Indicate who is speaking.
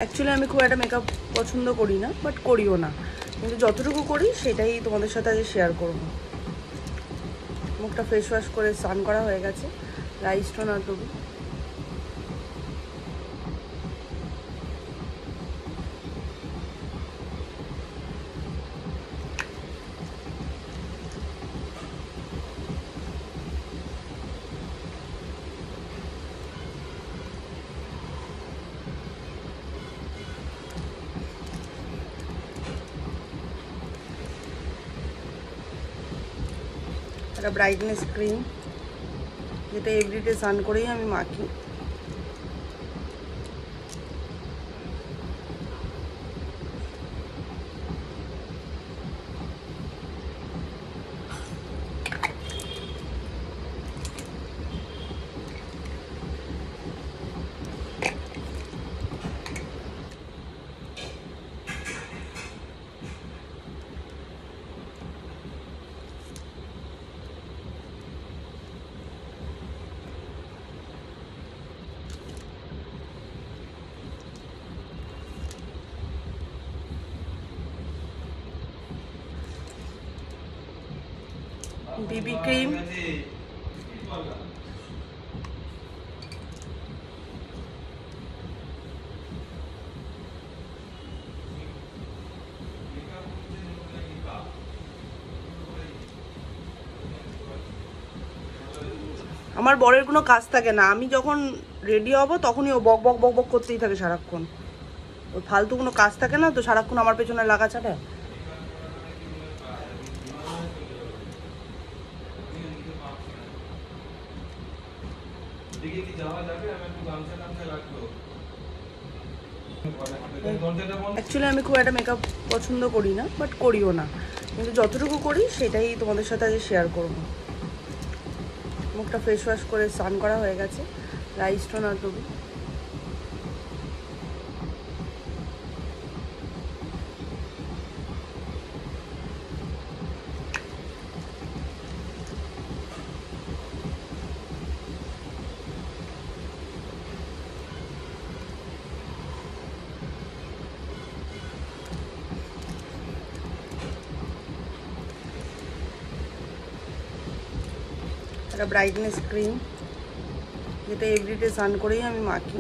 Speaker 1: Actually আমি খুব একটা মেকআপ পছন্দ করি না, বাট করিও না, কিন্তু যতটুকু করি সেটাই তোমাদের সাথে আজ শেয়ার করব। মুখটা ফেস ওয়াশ করে স্নান করা হয়ে গেছে, রাইস টোনার দেবো। একটা ব্রাইটনেস ক্রিম, যেটা এভরিডে স্নান করেই আমি মাখি। বিবি ক্রিম, আমার বরের কোনো কাজ থাকে না, আমি যখন রেডি হব তখনই ও বক বক বক বক করতেই থাকে সারাক্ষণ। ওর ফালতু কোনো কাজ থাকে না তো, সারাক্ষণ আমার পেছনে লাগা ছাড়া। অ্যাকচুয়ালি আমি খুব একটা মেকআপ পছন্দ করি না, বাট করিও না, কিন্তু যতটুকু করি সেটাই তোমাদের সাথে আজ শেয়ার করব। মুখটা ফেস ওয়াশ করে স্নান করা হয়ে গেছে, রাইস টোনার দেবো। একটা ব্রাইটনেস ক্রিম, যেটা এভরিডে স্নান করেই আমি মাখি।